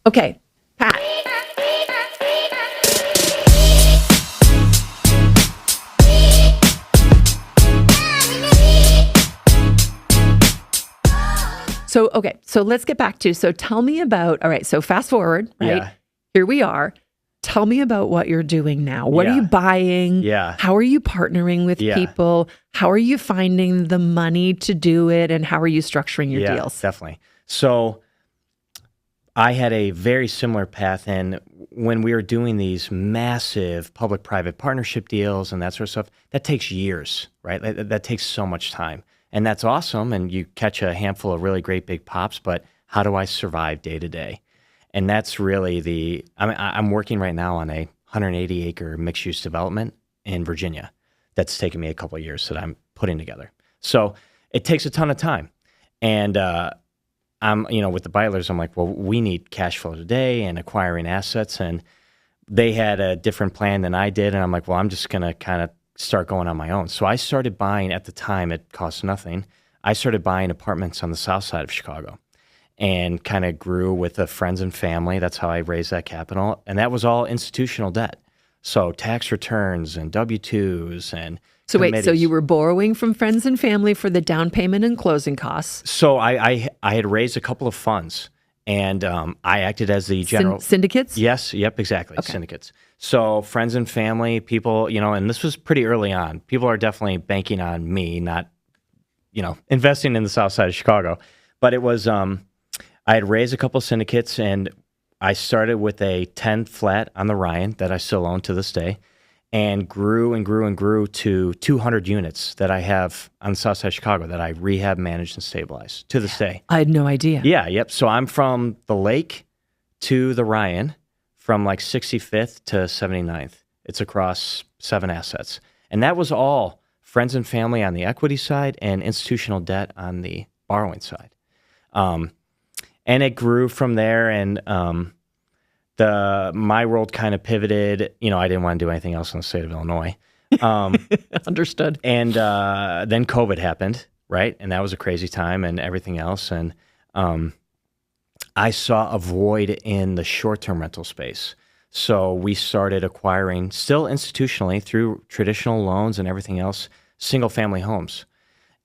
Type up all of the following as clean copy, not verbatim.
Okay, Pat. So let's get back to, so tell me about, all right, so fast forward, right? Yeah. Here we are. Tell me about what you're doing now. What are you buying? Yeah. How are you partnering with people? How are you finding the money to do it? And how are you structuring your deals? Definitely. So I had a very similar path. And when we were doing these massive public-private partnership deals and that sort of stuff, that takes years, right? That takes so much time. And that's awesome. And you catch a handful of really great big pops, but how do I survive day to day? And that's really I'm working right now on a 180-acre mixed-use development in Virginia. That's taken me a couple of years that I'm putting together. So it takes a ton of time. And I'm, with the Beitlers, I'm like, well, we need cash flow today and acquiring assets. And they had a different plan than I did. And I'm like, well, I'm just going to kind of start going on my own. So I started buying, at the time, it cost nothing. I started buying apartments on the south side of Chicago and kind of grew with the friends and family. That's how I raised that capital. And that was all institutional debt. So tax returns and W-2s and So wait, so you were borrowing from friends and family for the down payment and closing costs? So I had raised a couple of funds, and I acted as the general... Syndicates? Yes, yep, exactly, okay. Syndicates. So friends and family, people, and this was pretty early on. People are definitely banking on me, not, investing in the south side of Chicago. But it was, I had raised a couple of syndicates, and I started with a 10 flat on the Ryan that I still own to this day, and grew and grew and grew to 200 units that I have on the south side of Chicago that I rehab, managed, and stabilized to this day. I had no idea. Yeah, yep. So I'm from the lake to the Ryan, from like 65th to 79th. It's across 7 assets. And that was all friends and family on the equity side and institutional debt on the borrowing side. And it grew from there, and my world kind of pivoted. I didn't want to do anything else in the state of Illinois. Understood. And then COVID happened, right? And that was a crazy time and everything else. And I saw a void in the short-term rental space. So we started acquiring, still institutionally through traditional loans and everything else, single-family homes.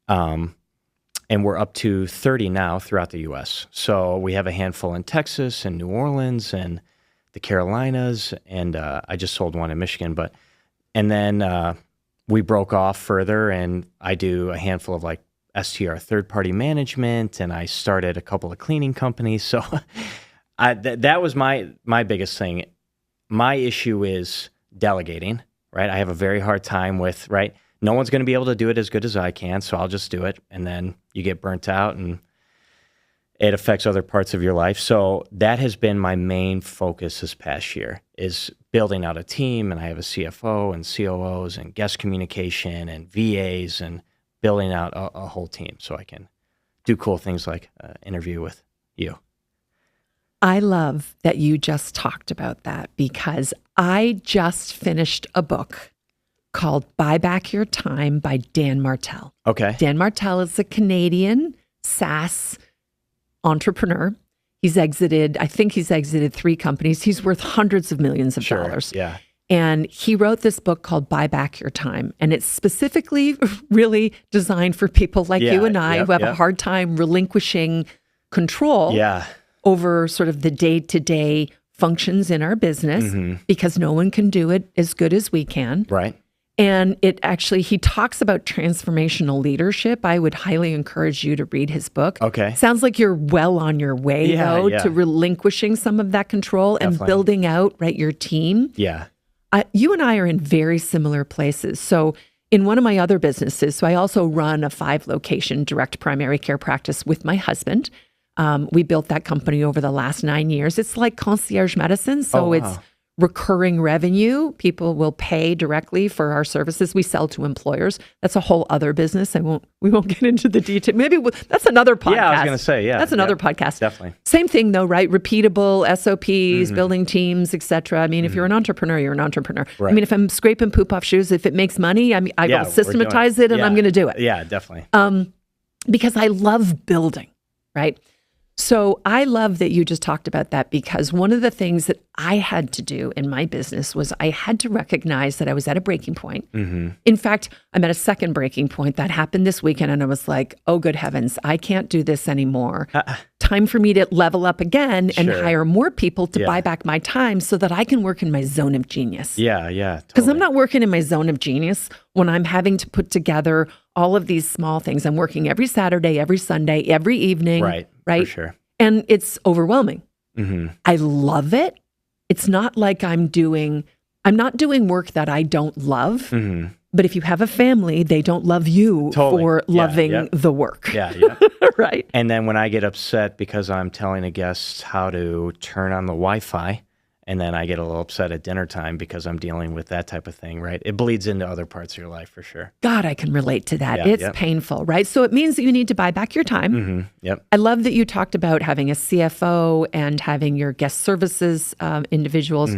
And we're up to 30 now throughout the U.S. So we have a handful in Texas and New Orleans and the Carolinas, and I just sold one in Michigan. And then we broke off further, and I do a handful of like STR third-party management, and I started a couple of cleaning companies. So that was my biggest thing. My issue is delegating, right? I have a very hard time with, right? No one's going to be able to do it as good as I can, so I'll just do it. And then you get burnt out, and it affects other parts of your life. So that has been my main focus this past year, is building out a team. And I have a CFO and COOs and guest communication and VAs, and building out a whole team so I can do cool things like interview with you. I love that you just talked about that, because I just finished a book called Buy Back Your Time by Dan Martell. Okay. Dan Martell is a Canadian SaaS entrepreneur. I think he's exited 3 companies. He's worth hundreds of millions of dollars. Yeah. And he wrote this book called Buy Back Your Time. And it's specifically really designed for people like you and I who have a hard time relinquishing control over sort of the day-to-day functions in our business, because no one can do it as good as we can. Right. And he talks about transformational leadership. I would highly encourage you to read his book. Okay. Sounds like you're well on your way, to relinquishing some of that control and building out, your team. Yeah. You and I are in very similar places. So in one of my other businesses, so I also run a 5-location direct primary care practice with my husband. We built that company over the last 9 years. It's like concierge medicine. So it's recurring revenue. People will pay directly for our services. We sell to employers. That's a whole other business. We won't get into the detail. Maybe that's another podcast. Yeah, I was going to say, that's another podcast. Definitely. Same thing though, right? Repeatable SOPs, building teams, etc. I mean, if you're an entrepreneur, you're an entrepreneur. Right. I mean, if I'm scraping poop off shoes, if it makes money, I will systematize it, and I'm going to do it. Yeah, definitely. Because I love building, right? So I love that you just talked about that, because one of the things that I had to do in my business was I had to recognize that I was at a breaking point. In fact, I'm at a second breaking point that happened this weekend, and I was like, oh, good heavens, I can't do this anymore. Time for me to level up again and Sure. hire more people to Yeah. buy back my time so that I can work in my zone of genius. Yeah, Because I'm totally. not working in my zone of genius when I'm having to put together all of these small things. I'm working every Saturday, every Sunday, every evening. Right, Right. for sure. And it's overwhelming. hmm I love it. It's not like I'm not doing work that I don't love. hmm But if you have a family, they don't love you Totally. for Yeah, loving yeah. the work. Yeah, yeah. Right. And then when I get upset because I'm telling a guest how to turn on the Wi-Fi, and then I get a little upset at dinner time because I'm dealing with that type of thing, right? It bleeds into other parts of your life for sure. God, I can relate to that. Yeah, It's yep. painful, right? So it means that you need to buy back your time. Yep. I love that you talked about having a CFO and having your guest services individuals.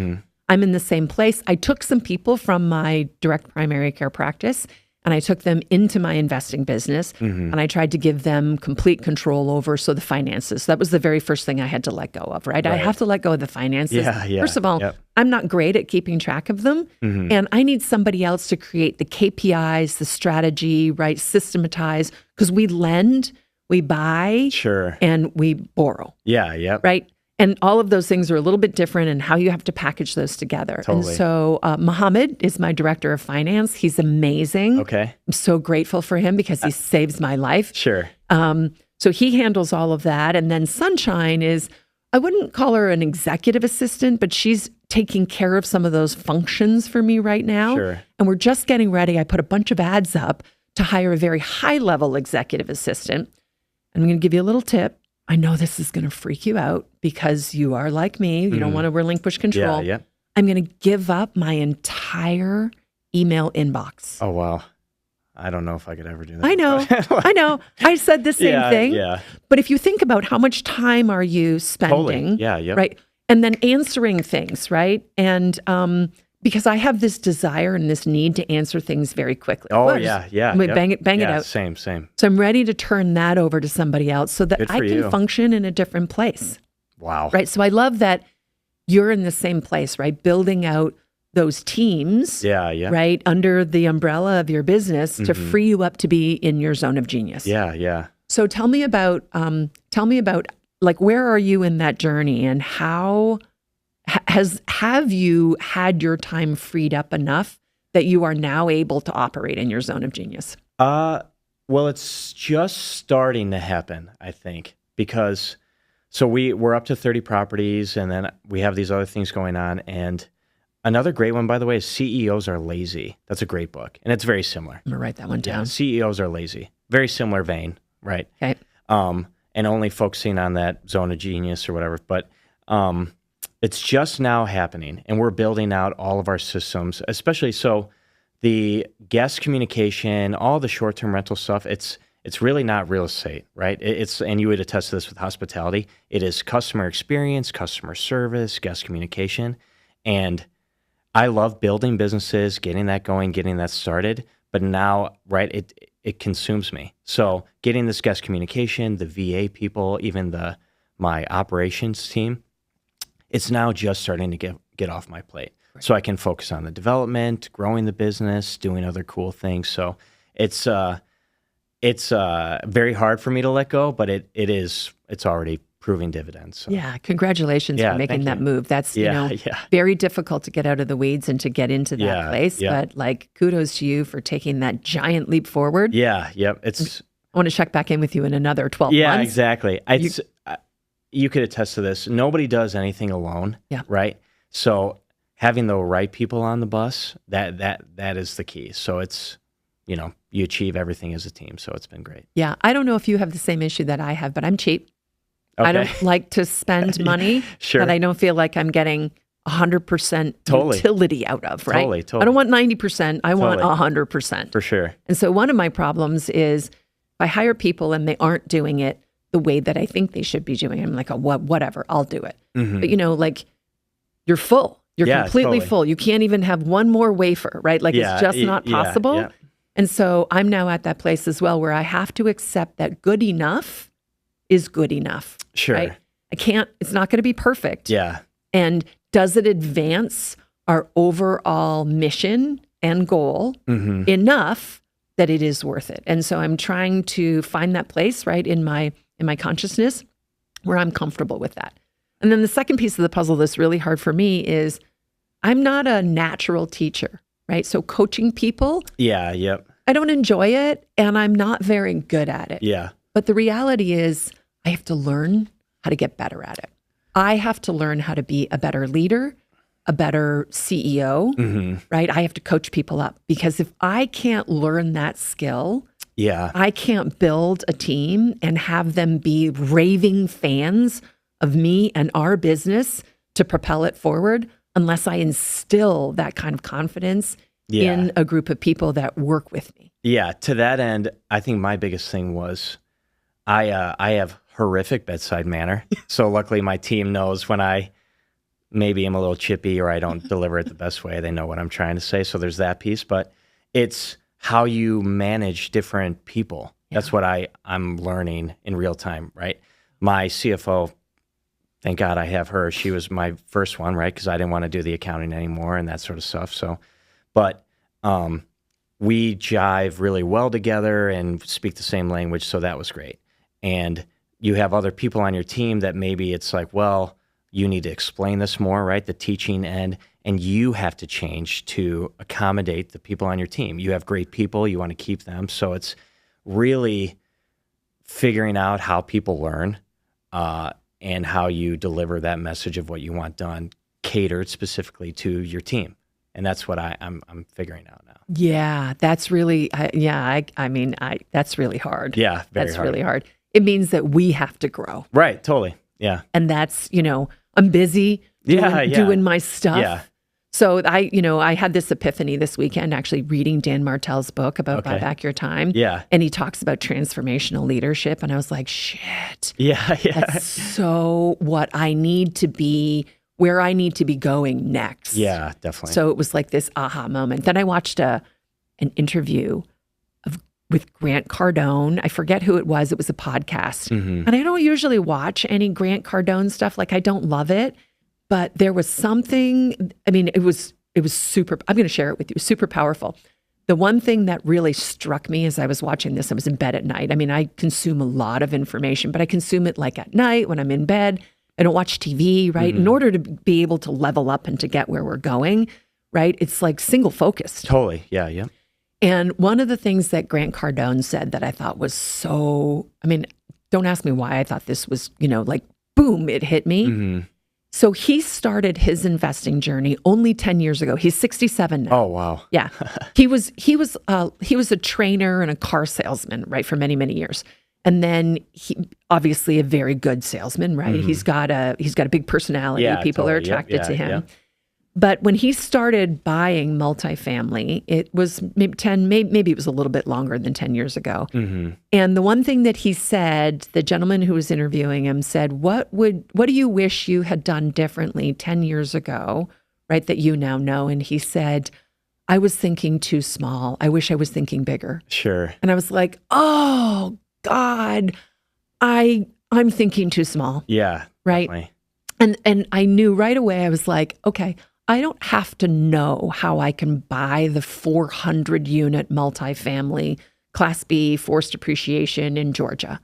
I'm in the same place. I took some people from my direct primary care practice and I took them into my investing business and I tried to give them complete control over the finances. That was the very first thing I had to let go of, right? I Right. have to let go of the finances. Yeah, First of all, yep. I'm not great at keeping track of them. And I need somebody else to create the KPIs, the strategy, right? Systematize, because we lend, we buy, Sure. and we borrow, Yeah, yep. right? And all of those things are a little bit different in how you have to package those together. Totally. And so Mohammed is my director of finance. He's amazing. Okay. I'm so grateful for him because he saves my life. Sure. So he handles all of that. And then Sunshine is, I wouldn't call her an executive assistant, but she's taking care of some of those functions for me right now. Sure. And we're just getting ready. I put a bunch of ads up to hire a very high level executive assistant. And I'm going to give you a little tip. I know this is going to freak you out because you are like me. You don't want to relinquish control. Yeah, yeah. I'm going to give up my entire email inbox. Oh, wow. I don't know if I could ever do that. I know. I know. I said the same Yeah, thing. yeah. But if you think about how much time are you spending, Totally. Yeah, yep. right? And then answering things, right? And because I have this desire and this need to answer things very quickly. Oh, Well, yeah, just- yeah. I'm gonna yep. bang it Yeah, out. Same. So I'm ready to turn that over to somebody else so that Good I for can you. function in a different place, Wow. right? So I love that you're in the same place, right? Building out those teams, Yeah, yeah. right? Under the umbrella of your business to free you up to be in your zone of genius. Yeah, yeah. So tell me about like, where are you in that journey, and how have you had your time freed up enough that you are now able to operate in your zone of genius? Well, it's just starting to happen, I think, because so we're up to 30 properties, and then we have these other things going on. And another great one, by the way, is CEOs Are Lazy. That's a great book, and it's very similar. I'm gonna write that one Yeah, down. CEOs are lazy. Very similar vein, right? Okay. And only focusing on that zone of genius or whatever. But it's just now happening, and we're building out all of our systems, especially so the guest communication, all the short-term rental stuff. It's really not real estate, right? It's and you would attest to this with hospitality. It is customer experience, customer service, guest communication, and I love building businesses, getting that going, getting that started. But now, right, it consumes me. So getting this guest communication, the VA people, even my operations team, it's now just starting to get off my plate. Right. So I can focus on the development, growing the business, doing other cool things. So it's very hard for me to let go, but it's already proving dividends. So. Yeah. Congratulations Yeah, for making thank that you. move. That's Yeah. very difficult to get out of the weeds and to get into that Yeah, place. yeah. But like, kudos to you for taking that giant leap forward. Yeah, yep. It's I want to check back in with you in another 12 yeah, months. exactly. You could attest to this. Nobody does anything alone. Yeah. Right. So having the right people on the bus, that is the key. So it's, you achieve everything as a team. So it's been great. Yeah. I don't know if you have the same issue that I have, but I'm cheap. Okay. I don't like to spend money Sure. that I don't feel like I'm getting 100% Totally. utility out of, right? Totally. I don't want 90%. I want Totally. 100%. For sure. And so one of my problems is if I hire people and they aren't doing it the way that I think they should be doing it, I'm like, oh, whatever, I'll do it. Mhm. But like you're full. You're Yeah, completely totally. full. You can't even have one more wafer, right? Like Yeah, it's just not yeah, possible. yeah. And so I'm now at that place as well where I have to accept that good enough is good enough. Sure. Right? It's not going to be perfect. Yeah. And does it advance our overall mission and goal enough that it is worth it? And so I'm trying to find that place, right, in my consciousness where I'm comfortable with that. And then the second piece of the puzzle that's really hard for me is I'm not a natural teacher, right? So coaching people, Yeah. Yep. I don't enjoy it and I'm not very good at it. Yeah. But the reality is I have to learn how to get better at it. I have to learn how to be a better leader, a better CEO, right? I have to coach people up because if I can't learn that skill, I can't build a team and have them be raving fans of me and our business to propel it forward unless I instill that kind of confidence in a group of people that work with me. Yeah. To that end, I think my biggest thing was I have horrific bedside manner. So luckily my team knows when I maybe am a little chippy or I don't deliver it the best way, they know what I'm trying to say. So there's that piece, but it's how you manage different people. That's what I'm learning in real time, right? My CFO, thank God I have her. She was my first one, right? Because I didn't want to do the accounting anymore and that sort of stuff. So, but we jive really well together and speak the same language. So that was great. And you have other people on your team that maybe it's like, well, you need to explain this more, right? The teaching end, and you have to change to accommodate the people on your team. You have great people, you want to keep them. So it's really figuring out how people learn and how you deliver that message of what you want done, catered specifically to your team. And that's what I'm figuring out now. Yeah, that's really, that's really hard. Yeah, that's really hard. It means that we have to grow. Right, totally. Yeah. And that's, I'm busy doing my stuff. Yeah. So I had this epiphany this weekend, actually reading Dan Martell's book about Buy Back Your Time. Yeah. And he talks about transformational leadership. And I was like, shit. Yeah. That's so what I need to be, where I need to be going next. Yeah, definitely. So it was like this aha moment. Then I watched an interview with Grant Cardone. I forget who it was. It was a podcast. And I don't usually watch any Grant Cardone stuff. Like I don't love it, but there was something, it was super, I'm going to share it with you, super powerful. The one thing that really struck me as I was watching this, I was in bed at night. I consume a lot of information, but I consume it like at night when I'm in bed. I don't watch TV, right? In order to be able to level up and to get where we're going, right? It's like single focused. Totally. Yeah. Yeah. And one of the things that Grant Cardone said that I thought was so, don't ask me why I thought this was, like, boom, it hit me. So he started his investing journey only 10 years ago. He's 67 now. Oh, wow. Yeah. He was a trainer and a car salesman, right, for many, many years. And then he obviously a very good salesman, right? He's got a big personality. Yeah, People are attracted to him. Yeah. But when he started buying multifamily, it was maybe it was a little bit longer than 10 years ago. And the one thing that he said, the gentleman who was interviewing him said, what do you wish you had done differently 10 years ago, right, that you now know? And he said, I was thinking too small. I wish I was thinking bigger. Sure. And I was like, oh, God, I'm thinking too small. Yeah. Right. Definitely. And I knew right away, I was like, okay, I don't have to know how I can buy the 400 unit multifamily Class B forced appreciation in Georgia,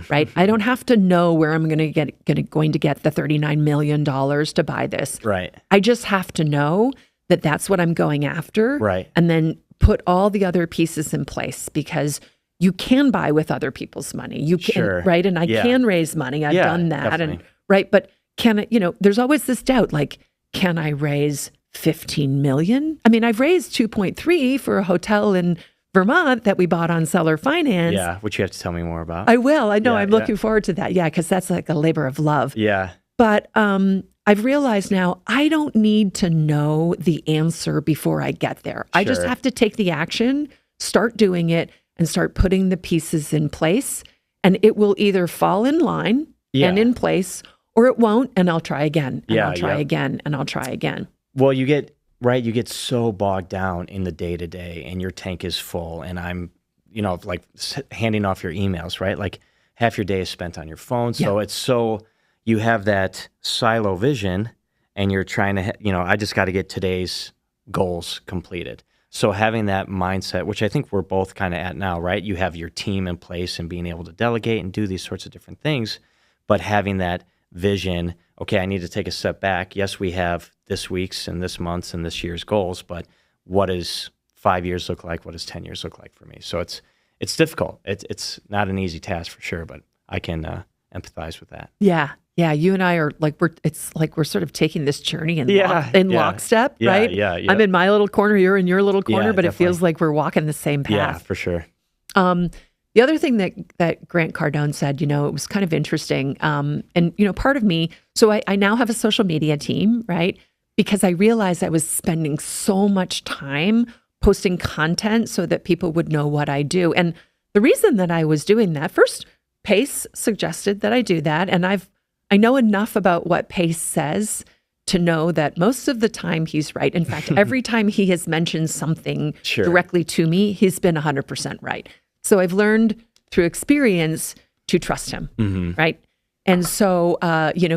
right? I don't have to know where I'm going to get the $39 million to buy this. Right. I just have to know that that's what I'm going after. Right. And then put all the other pieces in place because you can buy with other people's money. You can, right? And I can raise money. I've done that. Definitely. And right. But can I, there's always this doubt, like, can I raise 15 million? I've raised 2.3 for a hotel in Vermont that we bought on seller finance. Yeah, which you have to tell me more about. I will. I know. I'm looking forward to that. Yeah, because that's like a labor of love. Yeah. But I've realized now I don't need to know the answer before I get there. I just have to take the action, start doing it, and start putting the pieces in place. And it will either fall in line and in place, or it won't, and I'll try again, and I'll try again, and I'll try again. Well, you get so bogged down in the day-to-day, and your tank is full, and I'm, like handing off your emails, right? Like, half your day is spent on your phone. So you have that silo vision and you're trying to, I just got to get today's goals completed. So having that mindset, which I think we're both kind of at now, right? You have your team in place and being able to delegate and do these sorts of different things, but having that vision, okay, I need to take a step back. Yes, we have this week's and this month's and this year's goals, but what does 5 years look like? What does 10 years look like for me? So it's difficult. It's not an easy task for sure, but I can empathize with that. Yeah. Yeah, you and I are we're sort of taking this journey in lockstep, right? Yeah. I'm in my little corner, you're in your little corner, but definitely. It feels like we're walking the same path. Yeah, for sure. The other thing that Grant Cardone said, it was kind of interesting. And part of me, so I now have a social media team, right? Because I realized I was spending so much time posting content so that people would know what I do. And the reason that I was doing that, first, Pace suggested that I do that, and I know enough about what Pace says to know that most of the time he's right. In fact, every time he has mentioned something directly to me, he's been 100% right. So I've learned through experience to trust him, right? And so,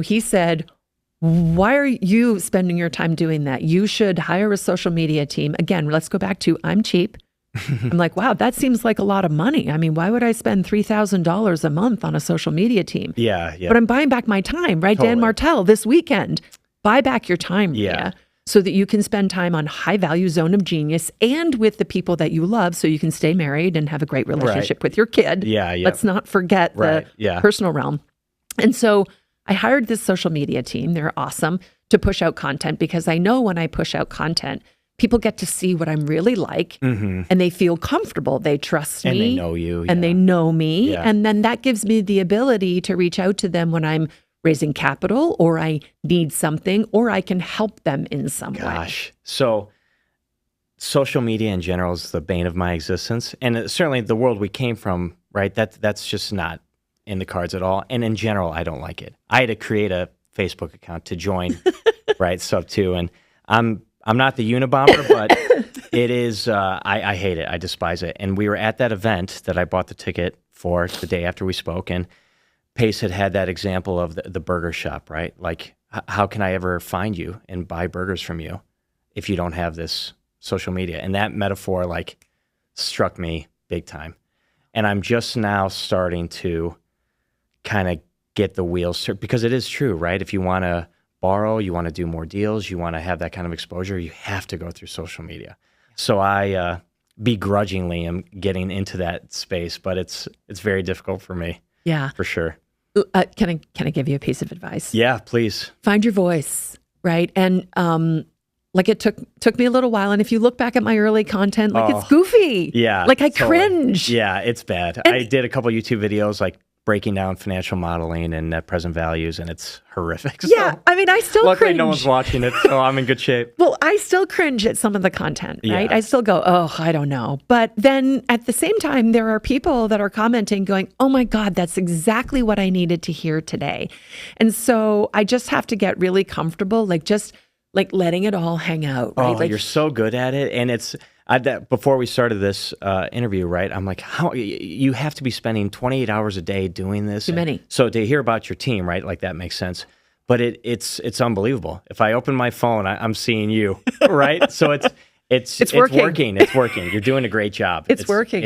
he said, why are you spending your time doing that? You should hire a social media team. Again, let's go back to I'm cheap. I'm like, wow, that seems like a lot of money. I mean, why would I spend $3,000 a month on a social media team? Yeah. But I'm buying back my time, right? Totally. Dan Martell, this weekend, buy back your time, Rhea, so that you can spend time on high value zone of genius and with the people that you love so you can stay married and have a great relationship with your kid. Let's not forget the personal realm. And so I hired this social media team. They're awesome to push out content because I know when I push out content, people get to see what I'm really like and they feel comfortable. They trust me. And they know you. And they know me. And then that gives me the ability to reach out to them when I'm raising capital or I need something or I can help them in some way. So social media in general is the bane of my existence. And certainly the world we came from, right? That's just not in the cards at all. And in general, I don't like it. I had to create a Facebook account to join, right? Sub 2. And I'm not the Unabomber, but it is, I hate it. I despise it. And we were at that event that I bought the ticket for the day after we spoke. And Pace had that example of the burger shop, right? Like, how can I ever find you and buy burgers from you if you don't have this social media? And that metaphor, struck me big time. And I'm just now starting to kind of get the wheels, because it is true, right? If you want to borrow, you want to do more deals, you want to have that kind of exposure, you have to go through social media. So I begrudgingly am getting into that space, but it's very difficult for me. Yeah. For sure. Can I give you a piece of advice? Yeah, please. Find your voice, right? And it took me a little while. And if you look back at my early content, it's goofy. Yeah. I cringe. Yeah, it's bad. I did a couple YouTube videos breaking down financial modeling and net present values, and it's horrific. Yeah, I mean, I still luckily cringe. No one's watching it, so I'm in good shape. Well, I still cringe at some of the content, right? Yeah. I still go, oh, I don't know. But then at the same time, there are people that are commenting going, oh my God, that's exactly what I needed to hear today. And so I just have to get really comfortable, just letting it all hang out, right? Oh, you're so good at it. And it's, before we started this interview, right, I'm like, how you have to be spending 28 hours a day doing this? Too many. So to hear about your team, right, that makes sense. But it's unbelievable. If I open my phone, I'm seeing you, right? So it's working. It's working. You're doing a great job. It's working.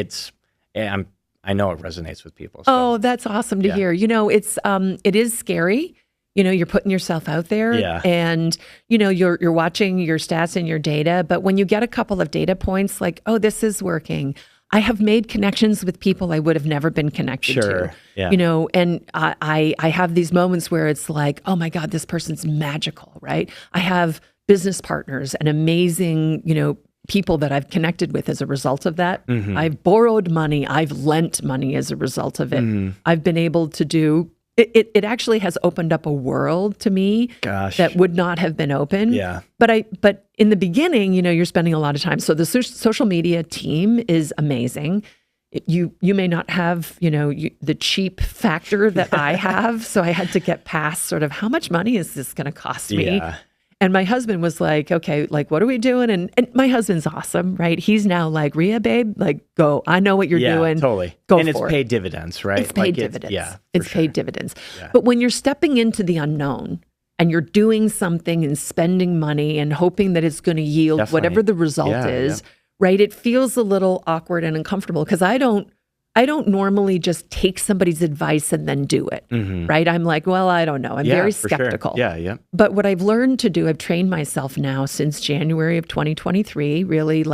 I know it resonates with people. So. Oh, that's awesome to hear. It is scary. You're putting yourself out there and, you're watching your stats and your data. But when you get a couple of data points oh, this is working. I have made connections with people I would have never been connected to. Yeah. And I have these moments where it's oh my God, this person's magical, right? I have business partners and amazing, people that I've connected with as a result of that. Mm-hmm. I've borrowed money. I've lent money as a result of it. Mm-hmm. I've been able to do It actually has opened up a world to me that would not have been open. Yeah. But in the beginning, you're spending a lot of time. So the social media team is amazing. You may not have, the cheap factor that I have. So I had to get past sort of how much money is this going to cost me? Yeah. And my husband was like, okay, like, what are we doing? And my husband's awesome, right? He's now like, Rhea, babe, like, go. I know what you're doing. Totally. Go and for it's it. paid dividends, right? It's paid dividends. It's sure. paid dividends. Yeah. But when you're stepping into the unknown and you're doing something and spending money and hoping that it's going to yield Definitely. whatever the result is, right? It feels a little awkward and uncomfortable because I don't normally just take somebody's advice and then do it, right? I'm like, well, I don't know. I'm very skeptical. Sure. Yeah. But what I've learned to do, I've trained myself now since January of 2023, really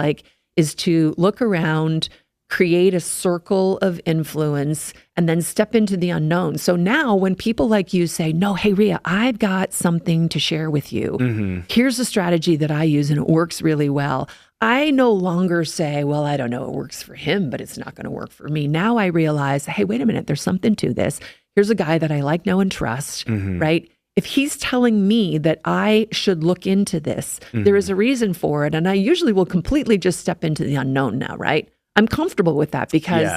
is to look around, create a circle of influence, and then step into the unknown. So now when people like you say, no, hey, Rhea, I've got something to share with you. Here's a strategy that I use and it works really well. I no longer say, well, I don't know, it works for him, but it's not going to work for me. Now I realize, hey, wait a minute, there's something to this. Here's a guy that I like, know, and trust, right? If he's telling me that I should look into this, there is a reason for it. And I usually will completely just step into the unknown now, right? I'm comfortable with that because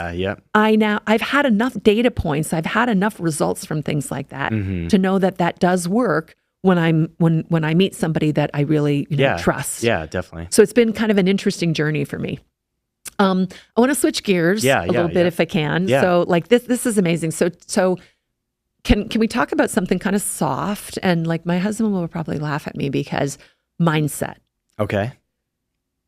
I've had enough data points, I've had enough results from things like that to know that that does work when I meet somebody that I really trust. Yeah, definitely. So it's been kind of an interesting journey for me. I want to switch gears a little bit if I can. Yeah. So like this is amazing. So can we talk about something kind of soft? And like my husband will probably laugh at me because mindset. Okay.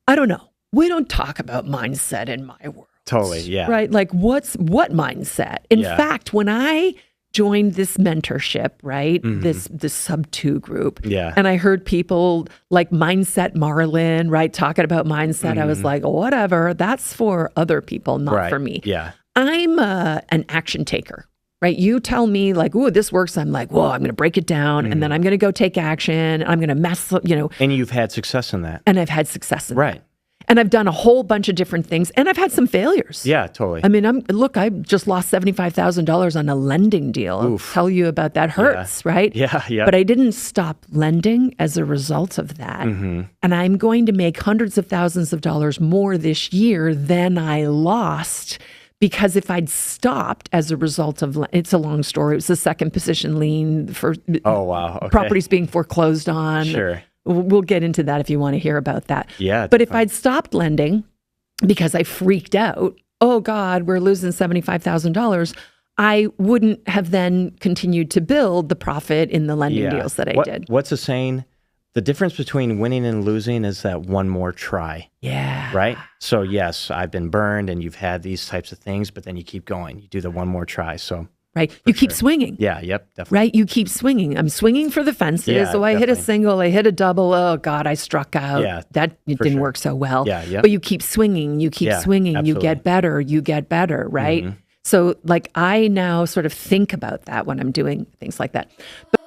I don't know. We don't talk about mindset in my world. Totally, yeah. Right? Like what mindset? In fact, when I joined this mentorship, right? This sub 2 group. Yeah. And I heard people like Mindset Marlin, right? Talking about mindset. I was like, whatever, that's for other people, not for me. Yeah. I'm an action taker, right? You tell me like, ooh, this works. I'm like, whoa, I'm going to break it down and then I'm going to go take action. I'm going to mess up, And you've had success in that. And I've had success in that. Right. And I've done a whole bunch of different things and I've had some failures. Yeah, totally. I mean, I just lost $75,000 on a lending deal. I'll tell you about that. Hurts, right? Yeah. But I didn't stop lending as a result of that. And I'm going to make hundreds of thousands of dollars more this year than I lost because if I'd stopped as a result of, it's a long story. It was the second position lien for properties being foreclosed on. Sure. We'll get into that if you want to hear about that. Yeah. But if I'd stopped lending because I freaked out, oh God, we're losing $75,000, I wouldn't have then continued to build the profit in the lending deals that I did. What's the saying? The difference between winning and losing is that one more try. Yeah. Right? So yes, I've been burned and you've had these types of things, but then you keep going. You do the one more try. So right. You keep swinging. Yeah. Yep. Definitely. Right. You keep swinging. I'm swinging for the fences. Yeah, I hit a single. I hit a double. Oh God, I struck out. Yeah, that didn't work so well. Yeah. Yep. But you keep swinging. You keep swinging. Absolutely. You get better. You get better. Right. So like I now sort of think about that when I'm doing things like that. But